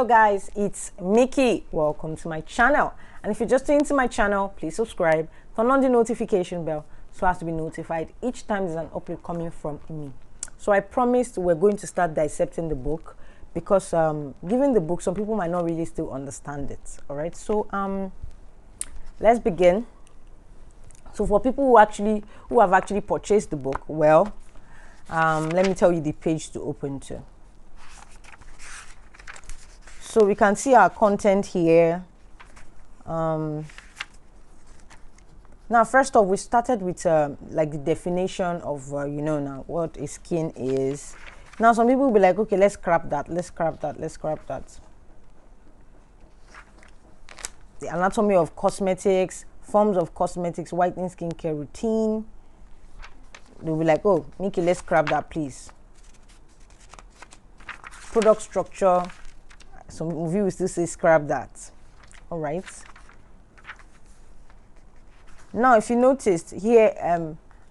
Hello guys, it's Mickey. Welcome to my channel. And if you're just into my channel, please subscribe, turn on the notification bell so as to be notified each time there's an upload coming from me. So I promised we're going to start dissecting the book because given the book, some people might not really still understand it. All right, so let's begin. So for people who have actually purchased the book, well, let me tell you the page to open to. So we can see our content here. Now, first off, we started with like the definition of now what a skin is. Now, some people will be like, okay, let's scrap that. Let's scrap that. Let's scrap that. The anatomy of cosmetics, forms of cosmetics, whitening skincare routine. They'll be like, oh, Nikki, let's scrap that, please. Product structure. Some of you will still say scrap that. All right. Now, if you noticed here,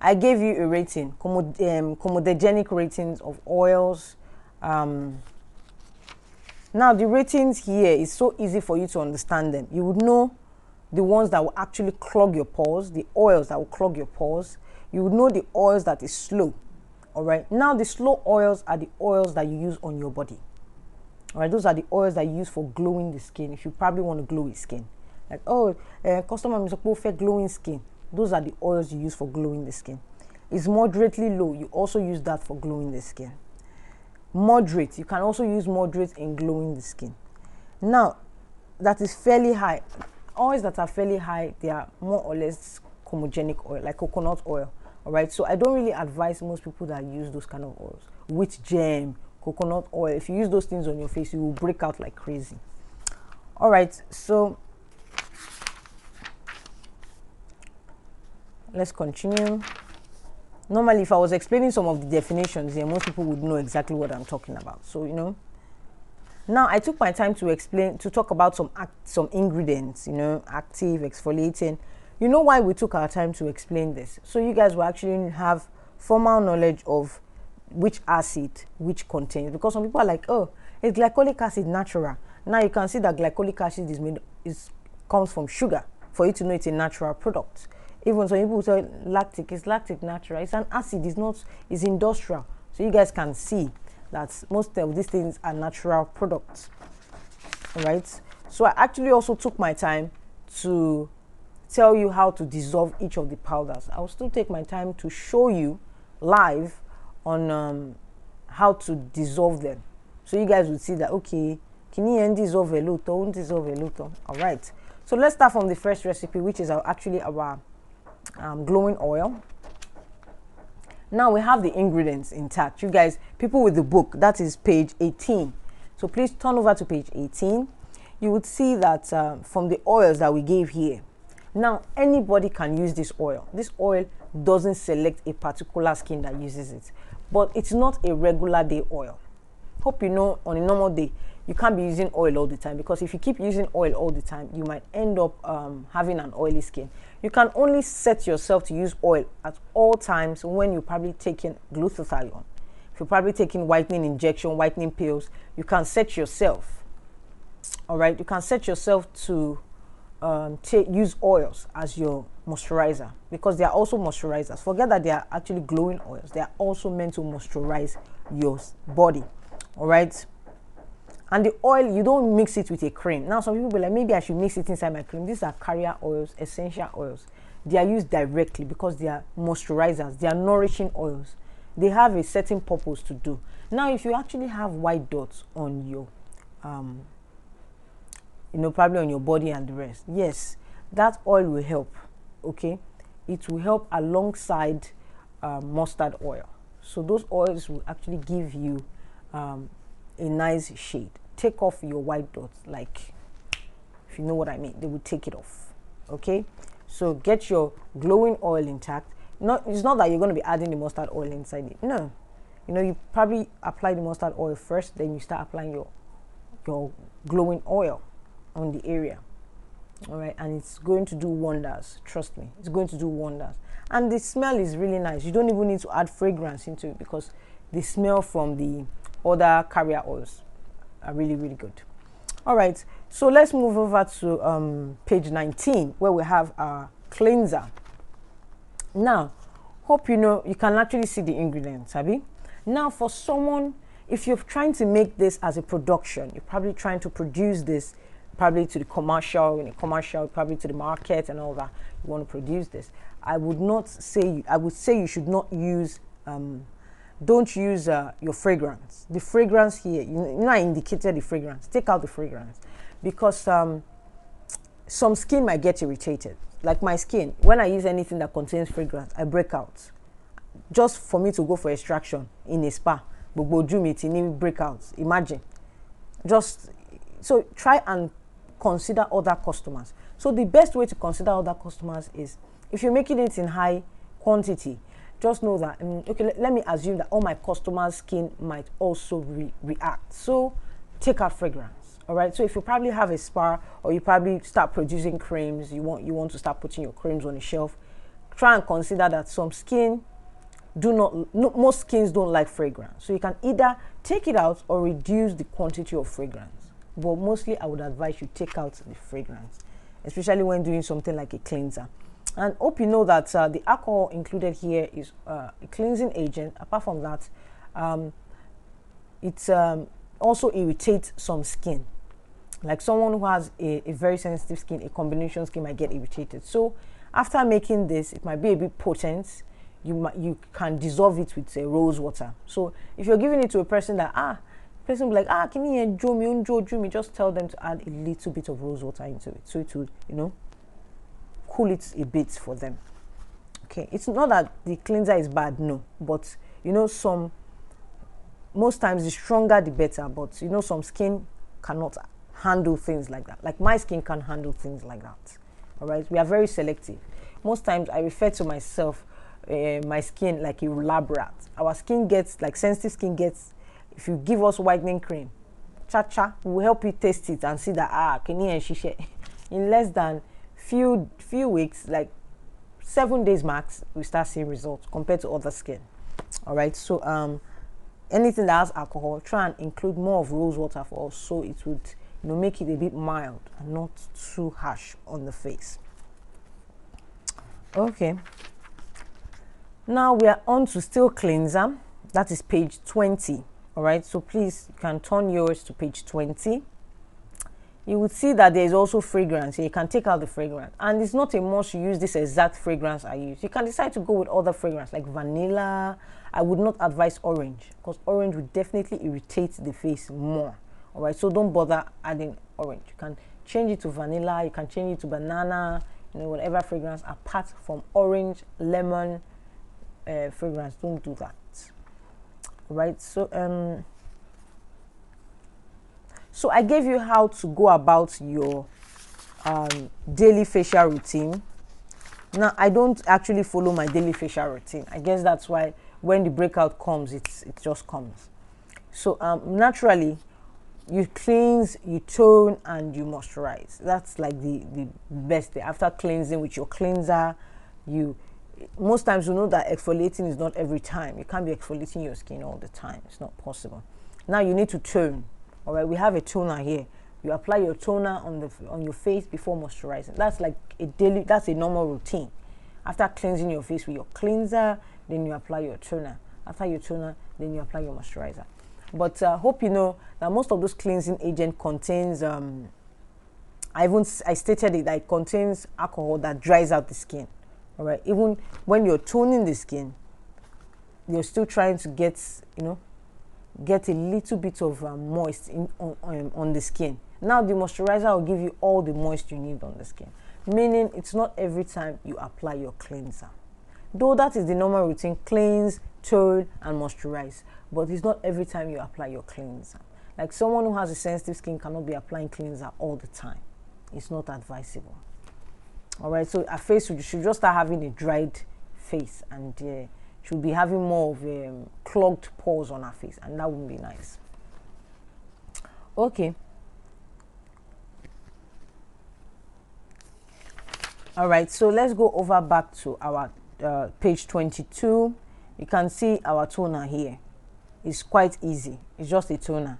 I gave you a rating, comedogenic ratings of oils. Now, the ratings here is so easy for you to understand them. You would know the ones that will actually clog your pores, the oils that will clog your pores. You would know the oils that is slow. All right. Now, the slow oils are the oils that you use on your body. All right, those are the oils that you use for glowing the skin. If you probably want to glow your skin, like, oh, customer is supposed to glowing skin. Those are the oils you use for glowing the skin. It's moderately low. You also use that for glowing the skin. Moderate, you can also use moderate in glowing the skin. Now, that is fairly high. Oils that are fairly high, they are more or less comedogenic oil, like coconut oil. All right, so I don't really advise most people that use those kind of oils. Wheat germ, coconut oil, if you use those things on your face, you will break out like crazy. All right, so let's continue. Normally, if I was explaining some of the definitions here, most people would know exactly what I'm talking about. So, now I took my time to talk about some ingredients, active, exfoliating. You know why we took our time to explain this? So you guys will actually have formal knowledge of which acid which contains, because some people are like, oh, it's glycolic acid natural. Now you can see that glycolic acid comes from sugar for you to know it's a natural product. Even some people say lactic, it's lactic natural. It's an acid, it's industrial. So you guys can see that most of these things are natural products. All right. So I actually also took my time to tell you how to dissolve each of the powders. I'll still take my time to show you live on how to dissolve them, so you guys will see that, okay, can you dissolve a lot, won't dissolve a lot. All right, so let's start from the first recipe, which is actually our glowing oil. Now we have the ingredients intact. You guys, people with the book, that is page 18. So please turn over to page 18. You would see that from the oils that we gave here. Now, anybody can use this oil. This oil doesn't select a particular skin that uses it, but it's not a regular day oil. Hope you know, on a normal day, you can't be using oil all the time, because if you keep using oil all the time, you might end up having an oily skin. You can only set yourself to use oil at all times when you're probably taking glutathione. If you're probably taking whitening injection, whitening pills, you can set yourself. All right, you can set yourself to use oils as your moisturizer, because they are also moisturizers. Forget that they are actually glowing oils. They are also meant to moisturize your body. All right. And the oil, you don't mix it with a cream. Now, some people be like, maybe I should mix it inside my cream. These are carrier oils, essential oils. They are used directly because they are moisturizers. They are nourishing oils. They have a certain purpose to do. Now, if you actually have white dots on your probably on your body and the rest, yes, that oil will help. Okay, it will help alongside mustard oil. So those oils will actually give you a nice shade. Take off your white dots, like, if you know what I mean, they will take it off. Okay, so get your glowing oil intact. It's not that you're going to be adding the mustard oil inside it. No, you probably apply the mustard oil first, then you start applying your glowing oil on the area. All right, and it's going to do wonders. Trust me, it's going to do wonders. And the smell is really nice. You don't even need to add fragrance into it, because the smell from the other carrier oils are really, really good. All right, so let's move over to page 19 where we have our cleanser. Now, hope you know you can actually see the ingredients, Abby. Now, for someone, if you're trying to make this as a production, you're probably trying to produce this probably to the commercial, in a commercial, probably to the market and all that. You want to produce this. I would say you should not use don't use your fragrance. The fragrance here, you know, I indicated the fragrance. Take out the fragrance because some skin might get irritated. Like my skin, when I use anything that contains fragrance, I break out. Just for me to go for extraction in a spa, breakouts. Imagine. Just so try and consider other customers. So the best way to consider other customers is if you're making it in high quantity, just know that, okay, let me assume that all my customers' skin might also react. So take out fragrance, all right? So if you probably have a spa or you probably start producing creams, you want to start putting your creams on the shelf, try and consider that some skin most skins don't like fragrance. So you can either take it out or reduce the quantity of fragrance. But mostly I would advise you take out the fragrance, especially when doing something like a cleanser. And hope you know that the alcohol included here is a cleansing agent. Apart from that, it also irritates some skin. Like someone who has a very sensitive skin, a combination skin might get irritated. So after making this, it might be a bit potent. You can dissolve it with rose water. So if you're giving it to a person that person will be like, can you enjoy me? Just tell them to add a little bit of rose water into it, so it will, you know, cool it a bit for them. Okay, it's not that the cleanser is bad, no, but you know, most times the stronger the better, but you know, some skin cannot handle things like that. Like my skin can handle things like that. All right, we are very selective. Most times I refer to myself, my skin like a lab rat. Our skin gets, like sensitive skin gets, if you give us whitening cream, we will help you taste it and see that can you shishe in less than few weeks, like 7 days max, we start seeing results compared to other skin. All right, so anything that has alcohol, try and include more of rose water for us, so it would, you know, make it a bit mild and not too harsh on the face. Okay, now we are on to still cleanser. That is page 20. All right, so please, you can turn yours to page 20. You would see that there is also fragrance. You can take out the fragrance, and it's not a must you use this exact fragrance I use. You can decide to go with other fragrance like vanilla. I would not advise orange, because orange would definitely irritate the face more. All right, so don't bother adding orange. You can change it to vanilla. You can change it to banana. You know, whatever fragrance apart from orange, lemon fragrance. Don't do that. All right, so so I gave you how to go about your daily facial routine. Now, I don't actually follow my daily facial routine. I guess that's why when the breakout comes, it just comes. So naturally, you cleanse, you tone, and you moisturize. That's like the best thing. After cleansing with your cleanser, most times you know that exfoliating is not every time. You can't be exfoliating your skin all the time. It's not possible. Now you need to tone. All right, we have a toner here. You apply your toner on your face before moisturizing. That's like that's a normal routine. After cleansing your face with your cleanser, then you apply your toner. After your toner, then you apply your moisturizer. But hope you know that most of those cleansing agent contains I stated it, that it contains alcohol that dries out the skin. All right, even when you're toning the skin, you're still trying to get a little bit of moist on the skin. Now the moisturizer will give you all the moist you need on the skin, meaning it's not every time you apply your cleanser. Though that is the normal routine, cleanse, tone, and moisturize, but it's not every time you apply your cleanser. Like someone who has a sensitive skin cannot be applying cleanser all the time. It's not advisable. All right, so our face should just start having a dried face, and should be having more of clogged pores on our face, and that wouldn't be nice. Okay. All right, so let's go over back to our page 22. You can see our toner here. It's quite easy. It's just a toner.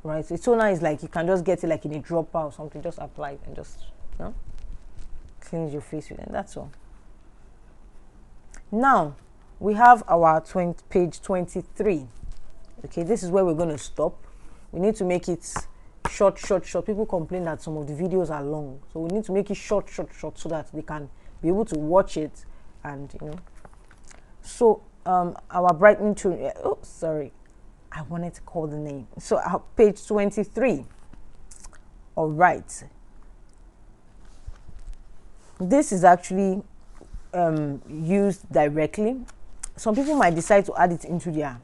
right? So toner is like you can just get it like in a dropper or something, just apply it and just, you know, cleanse your face with it, and that's all. Now we have our page 23. Okay, this is where we're going to stop. We need to make it short. People complain that some of the videos are long, so we need to make it short so that they can be able to watch it. And you know, so our brightening tool, oh sorry, I wanted to call the name. So page 23. All right, this is actually used directly. Some people might decide to add it into their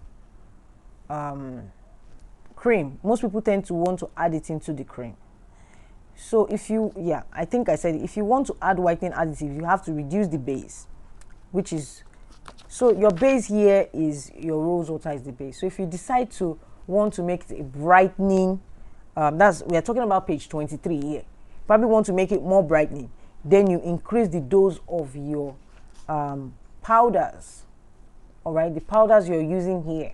cream. Most people tend to want to add it into the cream. So if you, yeah, I think I said it. If you want to add whitening additive, you have to reduce the base, which is, so your base here is your rose water is the base. So if you decide to want to make it a brightening, we are talking about page 23 here. Probably want to make it more brightening, then you increase the dose of your powders. All right, the powders you're using here,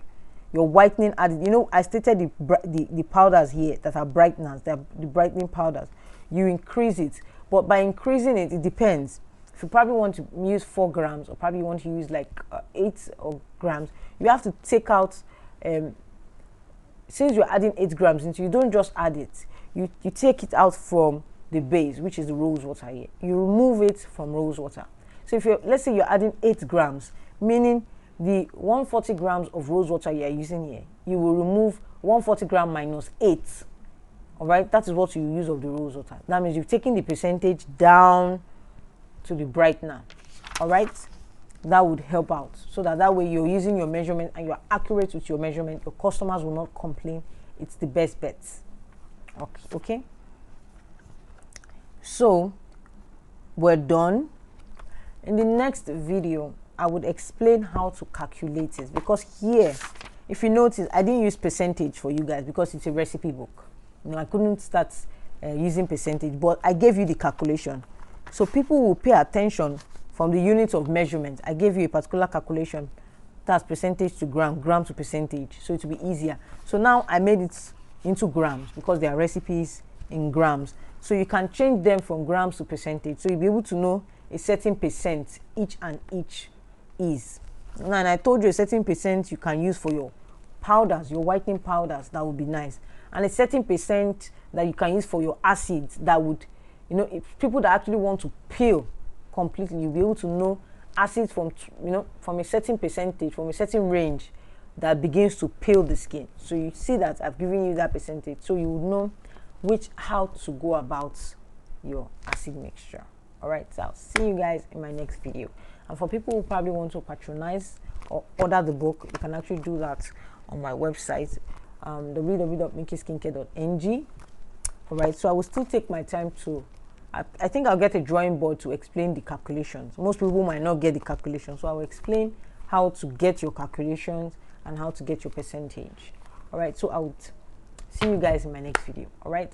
your whitening added. You know, I stated the powders here that are brighteners, they're the brightening powders. You increase it, but by increasing it, it depends. If you probably want to use 4 grams, or probably you want to use like 8 grams, you have to take out. Since you're adding 8 grams into, you don't just add it. You take it out from the base, which is the rose water here. You remove it from rose water. So if you're, let's say you're adding 8 grams, meaning the 140 grams of rose water you are using here, you will remove 140 gram minus 8. All right, that is what you use of the rose water. That means you've taken the percentage down to the brightener. All right, that would help out, so that way you're using your measurement and you're accurate with your measurement. Your customers will not complain. It's the best bet. Okay. So we're done. In the next video, I would explain how to calculate it, because here, if you notice, I didn't use percentage for you guys because it's a recipe book. You know, I couldn't start using percentage, but I gave you the calculation. So people will pay attention from the units of measurement. I gave you a particular calculation, that's percentage to gram, gram to percentage, so it will be easier. So now I made it into grams because there are recipes in grams. So you can change them from grams to percentage. So you'll be able to know a certain percent each and each is. And I told you a certain percent you can use for your powders, your whitening powders, that would be nice. And a certain percent that you can use for your acids, that would, you know, if people that actually want to peel completely, you'll be able to know acids from, you know, from a certain percentage, from a certain range that begins to peel the skin. So you see that I've given you that percentage, so you would know how to go about your acid mixture. All right, so I'll see you guys in my next video. And for people who probably want to patronize or order the book, you can actually do that on my website, www.minkyskincare.ng. all right, so I will still take my time to, I think I'll get a drawing board to explain the calculations. Most people might not get the calculations, so I will explain how to get your calculations and how to get your percentage. All right, so I would see you guys in my next video. All right.